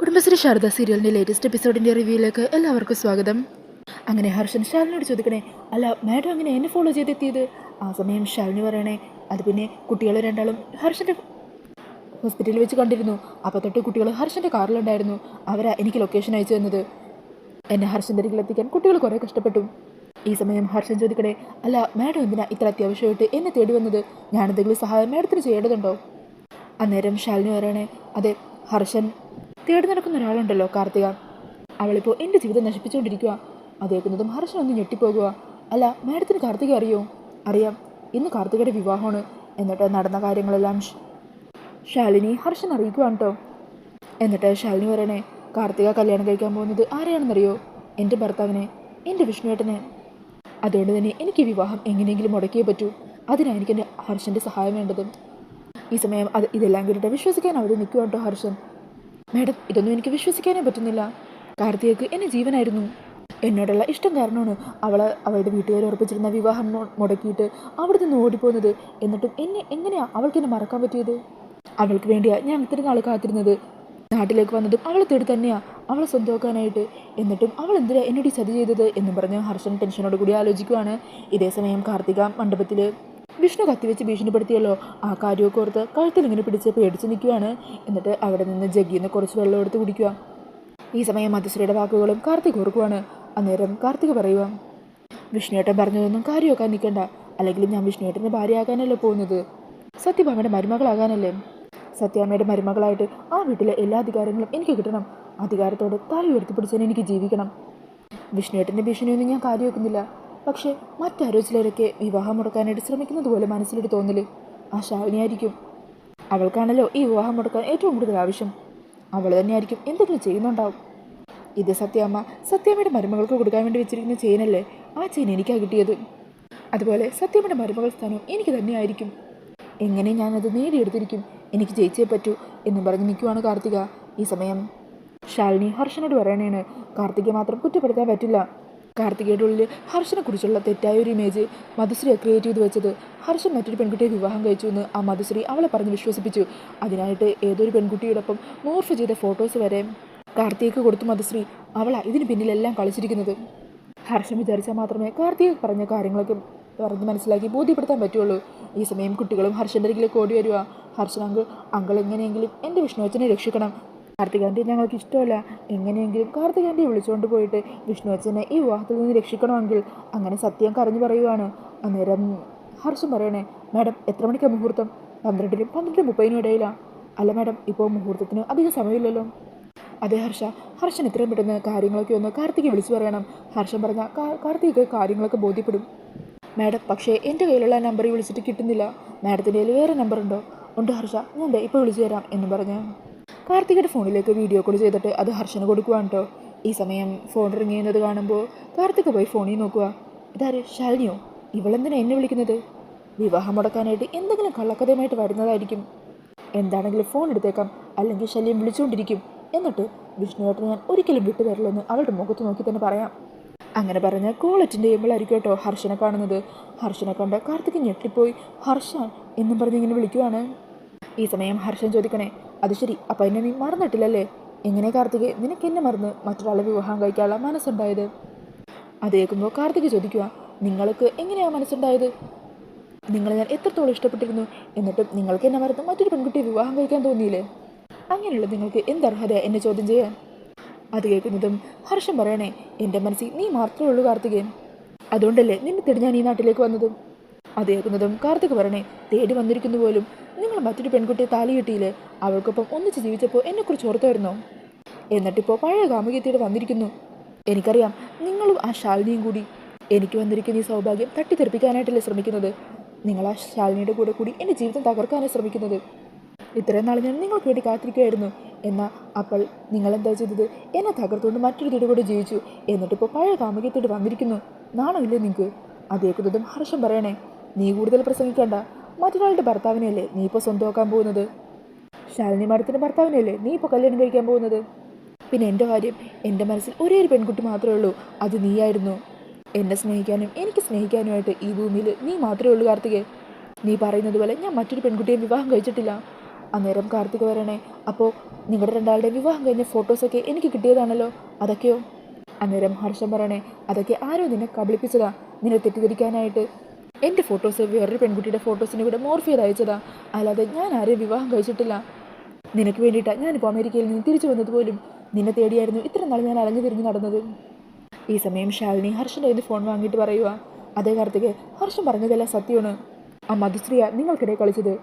കുടുംബശ്രീ ശാരദ സീരിയലിൻ്റെ ലേറ്റസ്റ്റ് എപ്പിസോഡിൻ്റെ റിവ്യൂയിലേക്ക് എല്ലാവർക്കും സ്വാഗതം. അങ്ങനെ ഹർഷൻ ശാലിനോട് ചോദിക്കണേ, അല്ല മാഡം അങ്ങനെ എന്നെ ഫോളോ ചെയ്തെത്തിയത്? ആ സമയം ശാലിനി പറയണേ, അത് പിന്നെ കുട്ടികൾ രണ്ടാളും ഹർഷൻ്റെ ഹോസ്പിറ്റലിൽ വെച്ച് കണ്ടിരുന്നു. അപ്പോൾ തൊട്ട് കുട്ടികൾ ഹർഷൻ്റെ കാറിലുണ്ടായിരുന്നു. അവരാ എനിക്ക് ലൊക്കേഷൻ അയച്ചു തന്നത്. എന്നെ ഹർഷൻ്റെ അരികിലെത്തിക്കാൻ കുട്ടികൾ കുറേ കഷ്ടപ്പെട്ടു. ഈ സമയം ഹർഷൻ ചോദിക്കണേ, അല്ല മാഡം എന്തിനാ ഇത്ര അത്യാവശ്യമായിട്ട് എന്നെ തേടി വന്നത്? ഞാനെന്തെങ്കിലും സഹായം മാഡത്തിന് ചെയ്യേണ്ടതുണ്ടോ? അന്നേരം ശാലിനി പറയണേ, അതെ, ഹർഷൻ തേടി നടക്കുന്ന ഒരാളുണ്ടല്ലോ, കാർത്തിക. അവളിപ്പോൾ എൻ്റെ ജീവിതം നശിപ്പിച്ചുകൊണ്ടിരിക്കുക. അത് കേൾക്കുന്നതും ഹർഷൻ ഒന്ന് ഞെട്ടിപ്പോകുക. അല്ല മാഡത്തിന് കാർത്തിക അറിയോ? അറിയാം, ഇന്ന് കാർത്തികയുടെ വിവാഹമാണ്. എന്നിട്ട് നടന്ന കാര്യങ്ങളെല്ലാം ശാലിനി ഹർഷൻ അറിയിക്കുവാണ് കേട്ടോ. എന്നിട്ട് ശാലിനി പറയണേ, കാർത്തിക കല്യാണം കഴിക്കാൻ പോകുന്നത് ആരെയാണെന്നറിയോ? എൻ്റെ ഭർത്താവിനെ, എൻ്റെ വിഷ്ണുവേട്ടനെ. അതുകൊണ്ട് തന്നെ എനിക്ക് വിവാഹം എങ്ങനെയെങ്കിലും മുടക്കിയേ പറ്റൂ. അതിനാണ് എനിക്ക് എൻ്റെ ഹർഷൻ്റെ സഹായം വേണ്ടത്. ഈ സമയം ഇതെല്ലാം കേട്ടിട്ട് വിശ്വസിക്കാൻ അവിടെ നിൽക്കുവാണ് കേട്ടോ ഹർഷൻ. മാഡം, ഇതൊന്നും എനിക്ക് വിശ്വസിക്കാനേ പറ്റുന്നില്ല. കാർത്തികയ്ക്ക് എന്നെ ജീവനായിരുന്നു. എന്നോടുള്ള ഇഷ്ടം കാരണമാണ് അവളുടെ വീട്ടുകാർ ഉറപ്പിച്ചിരുന്ന വിവാഹം മുടക്കിയിട്ട് അവിടെ നിന്ന് ഓടിപ്പോകുന്നത്. എന്നിട്ടും എങ്ങനെയാണ് അവൾക്ക് എന്നെ മറക്കാൻ പറ്റിയത്? അവൾക്ക് വേണ്ടിയാണ് ഞാൻ ഇത്രയും നാൾ കാത്തിരുന്നത്. നാട്ടിലേക്ക് വന്നതും അവളെ തേടി തന്നെയാണ്, അവളെ സ്വന്തമാക്കാനായിട്ട്. എന്നിട്ടും അവൾ എന്തിനാ എന്നോട് ഈ ചതി ചെയ്തത് എന്നും പറഞ്ഞ് ഹർഷൻ ടെൻഷനോട് കൂടി ആലോചിക്കുവാണ്. ഇതേ സമയം കാർത്തിക മണ്ഡപത്തിൽ വിഷ്ണു കത്തിവെച്ച് ഭീഷണിപ്പെടുത്തിയല്ലോ, ആ കാര്യമൊക്കെ ഓർത്ത് കഴുത്തിലിങ്ങനെ പിടിച്ച് പേടിച്ച് നിൽക്കുകയാണ്. എന്നിട്ട് അവിടെ നിന്ന് ജഗ്ഗിന്ന് കുറച്ച് വെള്ളം എടുത്ത് കുടിക്കുക. ഈ സമയം മധുശ്രീയുടെ വാക്കുകളും കാർത്തിക് ഓർക്കുവാണ്. അന്നേരം കാർത്തിക് പറയുക, വിഷ്ണുവേട്ടൻ പറഞ്ഞതൊന്നും കാര്യമാക്കാൻ നിൽക്കണ്ട. അല്ലെങ്കിൽ ഞാൻ വിഷ്ണുവേട്ടൻ്റെ ഭാര്യയാകാനല്ലേ പോകുന്നത്, സത്യഭാമയുടെ മരുമകളാകാനല്ലേ. സത്യാമ്മയുടെ മരുമകളായിട്ട് ആ വീട്ടിലെ എല്ലാ അധികാരങ്ങളും എനിക്ക് കിട്ടണം. അധികാരത്തോട് തല ഉയർത്തിപ്പിടിച്ചാൽ എനിക്ക് ജീവിക്കണം. വിഷ്ണുവേട്ടൻ്റെ ഭീഷണിയൊന്നും ഞാൻ കാര്യമാക്കുന്നില്ല. പക്ഷേ മറ്റാരോ ചിലരൊക്കെ വിവാഹം മുടക്കാനായിട്ട് ശ്രമിക്കുന്നത് പോലെ മനസ്സിലൊരു തോന്നൽ ആ ശാലിനിയായിരിക്കും. അവൾക്കാണല്ലോ ഈ വിവാഹം മുടക്കാൻ ഏറ്റവും കൂടുതൽ ആവശ്യം. അവൾ തന്നെയായിരിക്കും എന്തെങ്കിലും ചെയ്യുന്നുണ്ടാവും. ഇത് സത്യാമ്മയുടെ മരുമകൾക്ക് കൊടുക്കാൻ വേണ്ടി വെച്ചിരിക്കുന്ന ചെയിനല്ലേ, ആ ചെയിൻ എനിക്കാണ് കിട്ടിയത്. അതുപോലെ സത്യാമ്മയുടെ മരുമകൾ സ്ഥാനം എനിക്ക് തന്നെയായിരിക്കും. എങ്ങനെ ഞാനത് നേടിയെടുത്തിരിക്കും, എനിക്ക് ജയിച്ചേ പറ്റൂ എന്നും പറഞ്ഞ് നിൽക്കുവാണ് കാർത്തിക. ഈ സമയം ശാലിനി ഹർഷനോട് പറയണേണ്, കാർത്തികയെ മാത്രം കുറ്റപ്പെടുത്താൻ പറ്റില്ല. കാർത്തികയുടെ ഉള്ളിൽ ഹർഷനെ കുറിച്ചുള്ള തെറ്റായ ഒരു ഇമേജ് മധുശ്രീ ക്രിയേറ്റ് ചെയ്ത് വെച്ചത്. ഹർഷൻ മറ്റൊരു പെൺകുട്ടിയെ വിവാഹം കഴിച്ചു എന്ന് ആ മധുശ്രീ അവളെ പറഞ്ഞ് വിശ്വസിപ്പിച്ചു. അതിനായിട്ട് ഏതൊരു പെൺകുട്ടിയോടൊപ്പം മോർഫ് ചെയ്ത ഫോട്ടോസ് വരെ കാർത്തികയ്ക്ക് കൊടുത്തു മധുശ്രീ. അവളാ ഇതിന് പിന്നിലെല്ലാം കളിച്ചിരിക്കുന്നത്. ഹർഷൻ വിചാരിച്ചാൽ മാത്രമേ കാർത്തിക പറഞ്ഞ കാര്യങ്ങളൊക്കെ പറഞ്ഞ് മനസ്സിലാക്കി ബോധ്യപ്പെടുത്താൻ പറ്റുള്ളൂ. ഈ സമയം കുട്ടികളും ഹർഷൻ്റെ അരികിലേക്ക് ഓടി വരിക. ഹർഷൻ അങ്കിൾ എങ്ങനെയെങ്കിലും എൻ്റെ വിഷ്ണുവച്ചനെ രക്ഷിക്കണം. കാർത്തികാൻ്റെ ഞങ്ങൾക്ക് ഇഷ്ടമല്ല. എങ്ങനെയെങ്കിലും കാർത്തികാൻ്റെ വിളിച്ചുകൊണ്ട് പോയിട്ട് വിഷ്ണുവച്ചനെ ഈ വിവാഹത്തിൽ നിന്ന് രക്ഷിക്കണമെങ്കിൽ. അങ്ങനെ സത്യം കരഞ്ഞു പറയുവാണ്. അന്നേരം ഹർഷൻ പറയണേ, മാഡം എത്ര മണിക്കാണ് മുഹൂർത്തം? 12-നും 12:30 ഇടയിലാണ്. അല്ല മാഡം, ഇപ്പോൾ മുഹൂർത്തത്തിന് അധികം സമയമില്ലല്ലോ. അതെ ഹർഷൻ എത്രയും പെട്ടെന്ന് കാര്യങ്ങളൊക്കെ ഒന്ന് കാർത്തികയെ വിളിച്ചു പറയണം. ഹർഷൻ പറഞ്ഞാൽ കാർത്തികയ്ക്ക് കാര്യങ്ങളൊക്കെ ബോധ്യപ്പെടും. മാഡം, പക്ഷേ എൻ്റെ കയ്യിലുള്ള നമ്പറിൽ വിളിച്ചിട്ട് കിട്ടുന്നില്ല. മാഡത്തിൻ്റെ കയ്യിൽ വേറെ നമ്പർ ഉണ്ടോ? ഉണ്ട് ഹർഷ, ഞാൻ ഇപ്പോൾ വിളിച്ചു തരാം എന്ന് പറഞ്ഞ് കാർത്തികയുടെ ഫോണിലേക്ക് വീഡിയോ കോൾ ചെയ്തിട്ട് അത് ഹർഷന് കൊടുക്കുവാണ് കേട്ടോ. ഈ സമയം ഫോൺ റിങ് ചെയ്യുന്നത് കാണുമ്പോൾ കാർത്തിക പോയി ഫോണിൽ നോക്കുക. ഇതാര്, ശാലിനിയോ? ഇവളെന്തിനാ എന്നെ വിളിക്കുന്നത്? വിവാഹം മുടക്കാനായിട്ട് എന്തെങ്കിലും കള്ളക്കഥയുമായിട്ട് വരുന്നതായിരിക്കും. എന്താണെങ്കിലും ഫോൺ എടുത്തേക്കാം, അല്ലെങ്കിൽ ശല്യം വിളിച്ചുകൊണ്ടിരിക്കും. എന്നിട്ട് വിഷ്ണുവേട്ടനെ ഞാൻ ഒരിക്കലും വിട്ടു തരില്ലെന്ന് അവളുടെ മുഖത്ത് നോക്കി തന്നെ പറയാം. അങ്ങനെ പറഞ്ഞ് കോൾ അറ്റൻഡ് ചെയ്യുമ്പോഴായിരിക്കും കേട്ടോ ഹർഷനെ കാണുന്നത്. ഹർഷനെ കണ്ട് കാർത്തിക് ഞെട്ടിപ്പോയി ഹർഷൻ എന്നും പറഞ്ഞ് ഇങ്ങനെ വിളിക്കുവാണ്. ഈ സമയം ഹർഷൻ ചോദിക്കണേ, അത് ശരി, അപ്പം എന്നെ നീ മറന്നിട്ടില്ലല്ലേ? എങ്ങനെ കാർത്തിക് നിനക്ക് എന്നെ മറന്ന് മറ്റൊരാളെ വിവാഹം കഴിക്കാനുള്ള മനസ്സുണ്ടായത്? അത് കേൾക്കുമ്പോൾ കാർത്തിക് ചോദിക്കുക, നിങ്ങൾക്ക് എങ്ങനെയാണ് മനസ്സുണ്ടായത്? നിങ്ങളെ ഞാൻ എത്രത്തോളം ഇഷ്ടപ്പെട്ടിരുന്നു, എന്നിട്ടും നിങ്ങൾക്ക് എന്നെ മറന്ന് മറ്റൊരു പെൺകുട്ടിയെ വിവാഹം കഴിക്കാൻ തോന്നിയില്ലേ? അങ്ങനെയുള്ള നിങ്ങൾക്ക് എന്തർഹത എന്നെ ചോദ്യം ചെയ്യാൻ? അത് കേൾക്കുന്നതും ഹർഷൻ പറയണേ, എൻ്റെ മനസ്സിൽ നീ മാത്രമേ ഉള്ളൂ കാർത്തികേയൻ. അതുകൊണ്ടല്ലേ നിന്നെ തേടി ഞാൻ ഈ നാട്ടിലേക്ക് വന്നതും. അത് കേൾക്കുന്നതും കാർത്തിക് പറയണേ, തേടി വന്നിരിക്കുന്ന പോലും നിങ്ങൾ മറ്റൊരു പെൺകുട്ടിയെ താലി കിട്ടിയില്ലേ? അവൾക്കൊപ്പം ഒന്നിച്ച് ജീവിച്ചപ്പോൾ എന്നെക്കുറിച്ച് ഓർത്തായിരുന്നോ? എന്നിട്ടിപ്പോൾ പഴയ കാമുകിയത്തോടെ വന്നിരിക്കുന്നു. എനിക്കറിയാം, നിങ്ങളും ആ ശാലിനിയും കൂടി എനിക്ക് വന്നിരിക്കുന്ന ഈ സൗഭാഗ്യം തട്ടിത്തെറിപ്പിക്കാനായിട്ടല്ലേ ശ്രമിക്കുന്നത്. നിങ്ങൾ ആ ശാലിനിയുടെ കൂടി എൻ്റെ ജീവിതം തകർക്കാനാണ് ശ്രമിക്കുന്നത്. ഇത്രയും നാൾ ഞാൻ നിങ്ങൾക്ക് വേണ്ടി കാത്തിരിക്കുകയായിരുന്നു. എന്നാൽ അപ്പോൾ നിങ്ങളെന്താ ചെയ്തത്? എന്നെ തകർത്തുകൊണ്ട് മറ്റൊരു തീടുകൂടെ ജീവിച്ചു. എന്നിട്ടിപ്പോൾ പഴയ കാമുകിയത്തോട് വന്നിരിക്കുന്നു. നാണമില്ലേ നിങ്ങൾക്ക്? അത് കേൾക്കുന്നതും ഹർഷം പറയണേ, നീ കൂടുതൽ പ്രസംഗിക്കേണ്ട. മറ്റൊരാളുടെ ഭർത്താവിനെയല്ലേ നീ ഇപ്പോൾ സ്വന്തമാക്കാൻ പോകുന്നത്? ശാലിനി മാഡത്തിൻ്റെ ഭർത്താവിനെയല്ലേ നീ ഇപ്പോൾ കല്യാണം കഴിക്കാൻ പോകുന്നത്? പിന്നെ എൻ്റെ കാര്യം, എൻ്റെ മനസ്സിൽ ഒരേ ഒരു പെൺകുട്ടി മാത്രമേ ഉള്ളൂ, അത് നീയായിരുന്നു. എന്നെ സ്നേഹിക്കാനും എനിക്ക് സ്നേഹിക്കാനുമായിട്ട് ഈ ഭൂമിയിൽ നീ മാത്രമേ ഉള്ളൂ കാർത്തികേ. നീ പറയുന്നത് പോലെ ഞാൻ മറ്റൊരു പെൺകുട്ടിയെ വിവാഹം കഴിച്ചിട്ടില്ല. അന്നേരം കാർത്തിക പറയണേ, അപ്പോൾ നിങ്ങളുടെ രണ്ടാളുടെ വിവാഹം കഴിഞ്ഞ ഫോട്ടോസൊക്കെ എനിക്ക് കിട്ടിയതാണല്ലോ, അതൊക്കെയോ? അന്നേരം ഹർഷൻ പറയണേ, അതൊക്കെ ആരോ നിന്നെ കബളിപ്പിച്ചതാ, നിന്നെ തെറ്റിദ്ധരിക്കാനായിട്ട് എൻ്റെ ഫോട്ടോസ് വേറൊരു പെൺകുട്ടിയുടെ ഫോട്ടോസിന് കൂടെ മോർഫ് ചെയ്ത് അയച്ചതാ, അല്ലാതെ ഞാൻ ആരെയും വിവാഹം കഴിച്ചിട്ടില്ല. നിനക്ക് വേണ്ടിയിട്ടാണ് ഞാനിപ്പോൾ അമേരിക്കയിൽ നിന്ന് തിരിച്ചു വന്നത് പോലും. നിന്നെ തേടിയായിരുന്നു ഇത്ര നാൾ ഞാൻ അലഞ്ഞു തിരിഞ്ഞ് നടന്നത്. ഈ സമയം ശാലിനി ഹർഷൻ്റെ കയ്യിൽ ഫോൺ വാങ്ങിയിട്ട് പറയുക, അതേ കാർത്തിക്, ഹർഷൻ പറഞ്ഞതെല്ലാം സത്യമാണ്. ആ മധുശ്രീയ നിങ്ങൾക്കിടയിൽ കളിച്ചത്.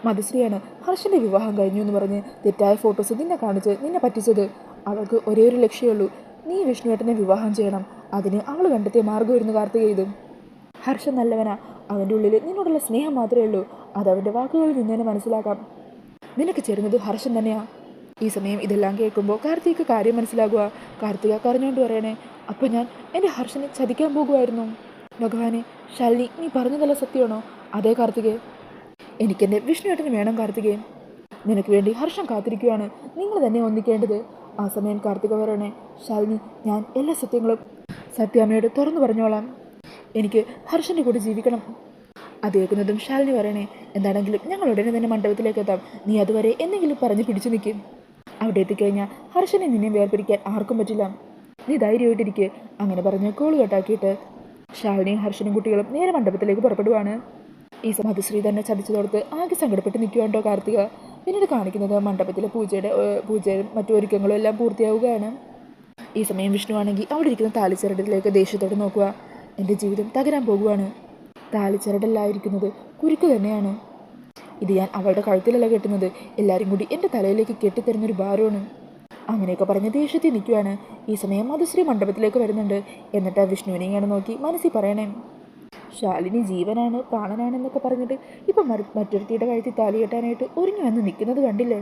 മധുശ്രീയാണ് ഹർഷൻ്റെ വിവാഹം കഴിഞ്ഞു എന്ന് പറഞ്ഞ് തെറ്റായ ഫോട്ടോസ് നിന്നെ കാണിച്ച് നിന്നെ പറ്റിച്ചത്. അവൾക്ക് ഒരേ ഒരു ലക്ഷ്യമുള്ളൂ, നീ വിഷ്ണുവേട്ടനെ വിവാഹം ചെയ്യണം. അതിന് അവൾ കണ്ടെത്തിയ മാർഗ്ഗമായിരുന്നു കാർത്തിക ഇത്. ഹർഷൻ നല്ലവനാ, അവൻ്റെ ഉള്ളിൽ നിന്നോടുള്ള സ്നേഹം മാത്രമേ ഉള്ളൂ. അത് അവൻ്റെ വാക്കുകളിൽ നിന്ന് തന്നെ മനസ്സിലാക്കാം. നിനക്ക് ചേരുന്നത് ഹർഷൻ തന്നെയാ. ഈ സമയം ഇതെല്ലാം കേൾക്കുമ്പോൾ കാർത്തിക് കാര്യം മനസ്സിലാകുക. കാർത്തിക കരഞ്ഞുകൊണ്ട് പറയണേ, അപ്പോൾ ഞാൻ എൻ്റെ ഹർഷനെ ചതിക്കാൻ പോകുമായിരുന്നു. ഭഗവാനെ, ശാലിനി നീ പറഞ്ഞതല്ല സത്യമാണോ? അതേ കാർത്തികേ, എനിക്കെൻ്റെ വിഷ്ണുവേട്ടന് വേണം കാർത്തികേ. നിനക്ക് വേണ്ടി ഹർഷൻ കാത്തിരിക്കുകയാണ്, നിങ്ങൾ തന്നെ ഒന്നിക്കേണ്ടത്. ആ സമയം കാർത്തിക പറയണേ, ശാലിനി ഞാൻ എല്ലാ സത്യങ്ങളും സത്യാമ്മയോട് തുറന്നു പറഞ്ഞോളാം. എനിക്ക് ഹർഷൻ്റെ കൂടെ ജീവിക്കണം. അത് കേൾക്കുന്നതും ശാലിനി പറയണേ, എന്താണെങ്കിലും ഞങ്ങൾ ഉടനെ തന്നെ മണ്ഡപത്തിലേക്ക് എത്താം. നീ അതുവരെ എന്തെങ്കിലും പറഞ്ഞ് പിടിച്ചു നിൽക്കും. അവിടെ എത്തിക്കഴിഞ്ഞാൽ ഹർഷനെ നിന്നെ വേർപിരിക്കാൻ ആർക്കും പറ്റില്ല. നീ ധൈര്യമായിട്ടിരിക്കുക. അങ്ങനെ പറഞ്ഞ് കോൾ കട്ടാക്കിയിട്ട് ശാലിനിയും ഹർഷനും കുട്ടികളും നേരെ മണ്ഡപത്തിലേക്ക് പുറപ്പെടുവാണ്. ഈ മധുശ്രീ തന്നെ ചതിച്ചതോർത്ത് ആകെ സങ്കടപ്പെട്ട് നിൽക്കുവാണ്ടോ കാർത്തിക. പിന്നീട് കാണിക്കുന്നത് മണ്ഡപത്തിലെ പൂജയും മറ്റു ഒരുക്കങ്ങളും എല്ലാം പൂർത്തിയാവുകയാണ്. ഈ സമയം വിഷ്ണു ആണെങ്കിൽ അവിടെ ഇരിക്കുന്ന താലിച്ചരടിലേക്ക് ദേഷ്യത്തോടെ നോക്കുക. എൻ്റെ ജീവിതം തകരാൻ പോകുവാണ്. താലിച്ചരടല്ലായിരിക്കുന്നത് കുരുക്ക് തന്നെയാണ്. ഇത് ഞാൻ അവളുടെ കഴുത്തിലല്ല കെട്ടുന്നത്, എല്ലാവരും കൂടി എൻ്റെ തലയിലേക്ക് കെട്ടിത്തരുന്നൊരു ഭാരമാണ്. അങ്ങനെയൊക്കെ പറഞ്ഞ് ദേഷ്യത്തിൽ നിൽക്കുവാണ്. ഈ സമയം മധുശ്രീ മണ്ഡപത്തിലേക്ക് വരുന്നുണ്ട്. എന്നിട്ട് വിഷ്ണുവിനെയാണ് നോക്കി മനസ്സിൽ പറയണേ, ശാലിനി ജീവനാണ് പ്രാണനാണെന്നൊക്കെ പറഞ്ഞിട്ട് ഇപ്പം മറ്റൊരുത്തിയുടെ കഴുത്തിൽ താലി കെട്ടാനായിട്ട് ഒരുങ്ങി വന്ന് നിൽക്കുന്നത് കണ്ടില്ലേ?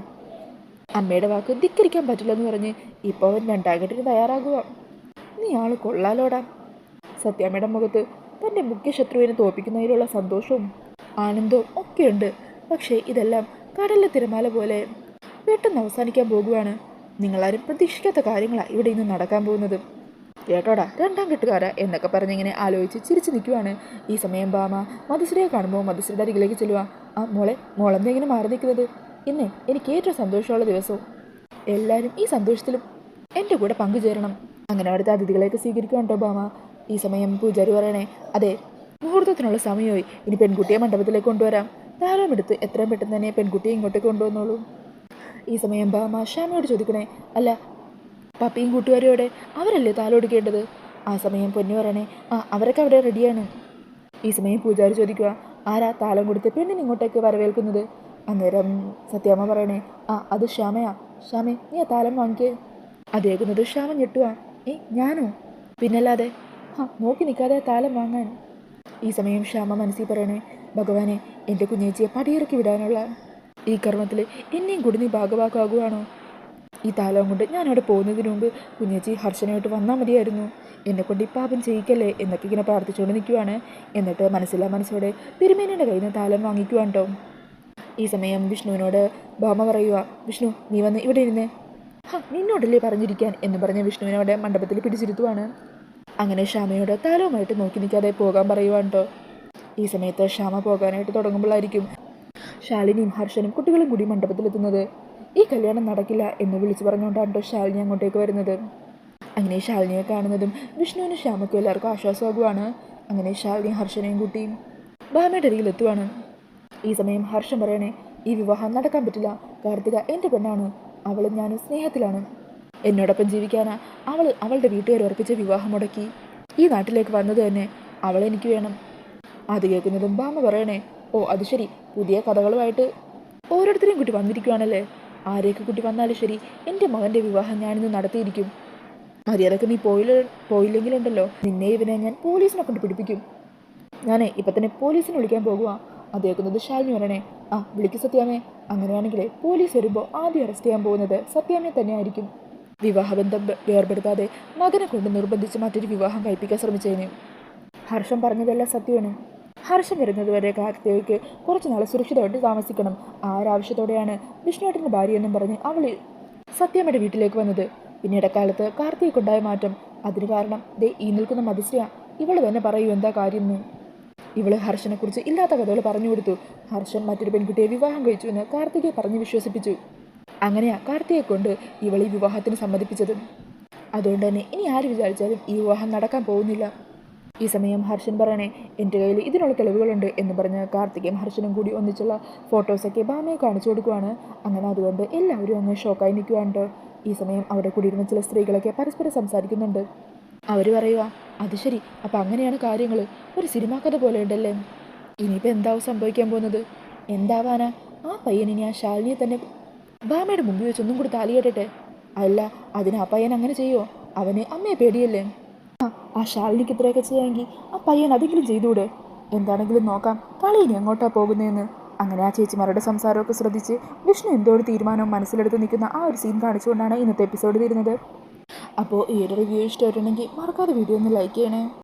അമ്മയുടെ വാക്ക് ധിക്കരിക്കാൻ പറ്റില്ലെന്ന് പറഞ്ഞ് ഇപ്പോൾ അവൻ രണ്ടാം കെട്ടിന് തയ്യാറാകുക. നീ ആള് കൊള്ളാലോടാ. സത്യാമ്മയുടെ മുഖത്ത് തൻ്റെ മുഖ്യ ശത്രുവിനെ തോൽപ്പിക്കുന്നതിലുള്ള സന്തോഷവും ആനന്ദവും ഒക്കെയുണ്ട്. പക്ഷേ ഇതെല്ലാം കടലിലെ തിരമാല പോലെ പെട്ടെന്ന് അവസാനിക്കാൻ പോകുകയാണ്. നിങ്ങളാരും പ്രതീക്ഷിക്കാത്ത കാര്യങ്ങളാണ് ഇവിടെ ഇന്ന് നടക്കാൻ പോകുന്നത്. കേട്ടോടാ രണ്ടാം കെട്ടുകാരാ എന്നൊക്കെ പറഞ്ഞിങ്ങനെ ആലോചിച്ച് ചിരിച്ചു നിൽക്കുവാണ്. ഈ സമയം ബാമ മധുശ്രീയെ കാണുമ്പോൾ മധുശ്രീയുടെ അരികിലേക്ക് ചെല്ലുക. ആ മോളെന്താ ഇങ്ങനെ മാറി നിൽക്കുന്നത്? ഇന്ന് എനിക്ക് ഏറ്റവും സന്തോഷമുള്ള ദിവസവും. എല്ലാവരും ഈ സന്തോഷത്തിലും എൻ്റെ കൂടെ പങ്കുചേരണം. അങ്ങനെ അവിടുത്തെ അതിഥികളെയൊക്കെ സ്വീകരിക്കുവാണ്ടോ ബാമ. ഈ സമയം പൂജാരി പറയണേ, അതെ മുഹൂർത്തത്തിനുള്ള സമയമായി, ഇനി പെൺകുട്ടിയെ മണ്ഡപത്തിലേക്ക് കൊണ്ടുവരാം. താരം എടുത്ത് എത്രയും പെട്ടെന്ന് തന്നെ പെൺകുട്ടിയെ ഇങ്ങോട്ടേക്ക് കൊണ്ടുവന്നോളൂ. ഈ സമയം ബാമ ശ്യാമയോട് ചോദിക്കണേ, അല്ല പപ്പിയും കൂട്ടുകാരിയോടെ അവരല്ലേ താലോടിക്കേണ്ടത്? ആ സമയം പൊന്നു പറയണേ, അവരൊക്കെ അവിടെ റെഡിയാണ്. ഈ സമയം പൂജാരി ചോദിക്കുക, ആരാ താലം കൊടുത്ത് പെണ്ണിന് ഇങ്ങോട്ടേക്ക് വരവേൽക്കുന്നത്? അന്നേരം സത്യാമ്മ പറയണേ, അത് ശ്യാമയാ. ശ്യാമേ നീ ആ താലം വാങ്ങിക്കേ. അത് കേൾക്കുന്നത് ശ്യാമ ഞെട്ടുക. ഞാനോ? പിന്നല്ലാതെ. നോക്കി നിൽക്കാതെ താലം വാങ്ങാൻ. ഈ സമയം ശ്യാമ മനസ്സിൽ പറയണേ, ഭഗവാനെ, എൻ്റെ കുഞ്ഞേച്ചിയെ പടിയിറക്കി വിടാനുള്ള ഈ കർമ്മത്തിൽ എന്നെയും കൂടി നീ ഭാഗവാക്കാകുവാണോ? ഈ താലം കൊണ്ട് ഞാനവിടെ പോകുന്നതിന് മുമ്പ് കുഞ്ഞേച്ചി ഹർഷനായിട്ട് വന്നാൽ മതിയായിരുന്നു. എന്നെക്കൊണ്ട് ഈ പാപം ചെയ്യിക്കല്ലേ എന്നൊക്കെ ഇങ്ങനെ പ്രാർത്ഥിച്ചുകൊണ്ട് നിൽക്കുവാണ്. എന്നിട്ട് മനസ്സോടെ തിരുമേനിയുടെ കയ്യിൽ നിന്ന് താലം വാങ്ങിക്കുവാൻ കേട്ടോ. ഈ സമയം വിഷ്ണുവിനോട് ഭാമ പറയുക, വിഷ്ണു നീ വന്ന് ഇവിടെ ഇരുന്നേ. നിന്നോടല്ലേ പറഞ്ഞിരിക്കാൻ എന്ന് പറഞ്ഞ് വിഷ്ണുവിനോട് മണ്ഡപത്തിൽ പിടിച്ചിരുത്തുവാണ്. അങ്ങനെ ശ്യാമയോട് താലവുമായിട്ട് നോക്കി നിൽക്കാതെ പോകാൻ പറയുവാണ് കേട്ടോ. ഈ സമയത്ത് ശ്യാമ പോകാനായിട്ട് തുടങ്ങുമ്പോഴായിരിക്കും ശാലിനിയും ഹർഷനും കുട്ടികളും കൂടി മണ്ഡപത്തിലെത്തുന്നത്. ഈ കല്യാണം നടക്കില്ല എന്ന് വിളിച്ചു പറഞ്ഞുകൊണ്ടാണ് കേട്ടോ ശാലിനി അങ്ങോട്ടേക്ക് വരുന്നത്. അങ്ങനെ ശാലിനിയെ കാണുന്നതും വിഷ്ണുവിനും ശ്യാമയ്ക്കും എല്ലാവർക്കും ആശ്വാസമാകുവാണ്. അങ്ങനെ ശാലിനി ഹർഷനെയും കൂട്ടിയും ഭാമയുടെ അരികിലെത്തുവാണ്. ഈ സമയം ഹർഷൻ പറയണേ, ഈ വിവാഹം നടക്കാൻ പറ്റില്ല. കാർത്തിക എൻ്റെ പെണ്ണാണ്, അവളും ഞാനും സ്നേഹത്തിലാണ്. എന്നോടൊപ്പം ജീവിക്കാനാ അവളുടെ വീട്ടുകാർ ഉറപ്പിച്ച വിവാഹം മുടക്കി ഈ നാട്ടിലേക്ക് വന്നത് തന്നെ. അവളെനിക്ക് വേണം. അത് കേൾക്കുന്നതും ഭാമ പറയണേ, അത് ശരി, പുതിയ കഥകളുമായിട്ട് ഓരോരുത്തരെയും കുട്ടി വന്നിരിക്കുവാണല്ലേ. ആരെയൊക്കെ കുട്ടി വന്നാലും ശരി, എൻ്റെ മകൻ്റെ വിവാഹം ഞാനിന്ന് നടത്തിയിരിക്കും. മര്യാദക്ക് നീ പോയില്ലെങ്കിലുണ്ടല്ലോ, നിന്നെ ഇവനെ ഞാൻ പോലീസിനെ കൊണ്ട് പിടിപ്പിക്കും. ഞാനേ ഇപ്പം തന്നെ പോലീസിനെ വിളിക്കാൻ പോകുക. അത് കേൾക്കുന്നത് ശാലിനി പറയണേ, വിളിക്ക് സത്യാമ്മേ. അങ്ങനെയാണെങ്കിലേ പോലീസ് വരുമ്പോൾ ആദ്യം അറസ്റ്റ് ചെയ്യാൻ പോകുന്നത് സത്യാമ്മയെ തന്നെയായിരിക്കും. വിവാഹബന്ധം വേർപെടുത്താതെ മകനെ കൊണ്ട് നിർബന്ധിച്ച് മറ്റൊരു വിവാഹം കഴിപ്പിക്കാൻ ശ്രമിച്ചതിന്. ഹർഷൻ പറഞ്ഞതെല്ലാം സത്യമാണ്. ഹർഷൻ വരുന്നതുവരെ കാർത്തികയ്ക്ക് കുറച്ച് നാൾ സുരക്ഷിതമായിട്ട് താമസിക്കണം. ആ ഒരാവശ്യത്തോടെയാണ് വിഷ്ണുവേട്ടൻ്റെ ഭാര്യയെന്നും പറഞ്ഞ് അവൾ സത്യാമ്മയുടെ വീട്ടിലേക്ക് വന്നത്. പിന്നീട് കാലത്ത് കാർത്തികയ്ക്കുണ്ടായ മാറ്റം, അതിന് കാരണം ഈ നിൽക്കുന്ന മധുശ്രീ. ഇവൾ തന്നെ പറയൂ എന്താ കാര്യം എന്ന്. ഇവള് ഹർഷനെക്കുറിച്ച് ഇല്ലാത്ത കഥകൾ പറഞ്ഞു കൊടുത്തു. ഹർഷൻ മറ്റൊരു പെൺകുട്ടിയെ വിവാഹം കഴിച്ചു എന്ന് കാർത്തികയെ പറഞ്ഞ് വിശ്വസിപ്പിച്ചു. അങ്ങനെയാ കാർത്തിയെ കൊണ്ട് ഇവൾ ഈ വിവാഹത്തിന് സമ്മതിപ്പിച്ചതും. അതുകൊണ്ട് തന്നെ ഇനി ആര് വിചാരിച്ചാലും ഈ വിവാഹം നടക്കാൻ പോകുന്നില്ല. ഈ സമയം ഹർഷൻ പറയണേ, എൻ്റെ കയ്യിൽ ഇതിനുള്ള തെളിവുകളുണ്ട് എന്ന് പറഞ്ഞ് കാർത്തികയും ഹർഷനും കൂടി ഒന്നിച്ചുള്ള ഫോട്ടോസൊക്കെ ഭാമയെ കാണിച്ചു കൊടുക്കുവാണ്. അങ്ങനെ അതുകൊണ്ട് എല്ലാവരും അങ്ങ് ഷോക്കായി നിൽക്കുവാണ് കേട്ടോ. ഈ സമയം അവിടെ കൂടിയിരുന്ന ചില സ്ത്രീകളൊക്കെ പരസ്പരം സംസാരിക്കുന്നുണ്ട്. അവർ പറയുക, അത് ശരി, അപ്പം അങ്ങനെയാണ് കാര്യങ്ങൾ. ഒരു സിനിമാ കഥ പോലെ ഉണ്ടല്ലേ. ഇനിയിപ്പോൾ എന്താവും സംഭവിക്കാൻ പോകുന്നത്? എന്താവാനാ? ആ പയ്യൻ ഇനി ആ ശാലിനിയെ തന്നെ ഭാമയുടെ മുമ്പിൽ വെച്ച് ഒന്നും കൂടി താലി കെട്ടട്ടെ. അല്ല, അതിന് ആ പയ്യൻ അങ്ങനെ ചെയ്യുമോ? അവന് അമ്മയെ പേടിയല്ലേ? ആ ശാലിനിക്ക് ഇത്രയൊക്കെ ചെയ്യാമെങ്കിൽ ആ പയ്യൻ അതെങ്കിലും ചെയ്തുകൂടെ? എന്താണെങ്കിലും നോക്കാം കളി ഇനി എങ്ങോട്ടാണ് പോകുന്നതെന്ന്. അങ്ങനെ ആ ചേച്ചിമാരുടെ സംസാരമൊക്കെ ശ്രദ്ധിച്ച് വിഷ്ണു എന്തോ ഒരു തീരുമാനം മനസ്സിലെടുത്ത് നിൽക്കുന്ന ആ ഒരു സീൻ കാണിച്ചുകൊണ്ടാണ് ഇന്നത്തെ എപ്പിസോഡ് തീരുന്നത്. അപ്പോൾ ഈ ഒരു റിവ്യൂ ഇഷ്ടമായിട്ടുണ്ടെങ്കിൽ മറക്കാതെ വീഡിയോ ഒന്ന് ലൈക്ക് ചെയ്യണേ.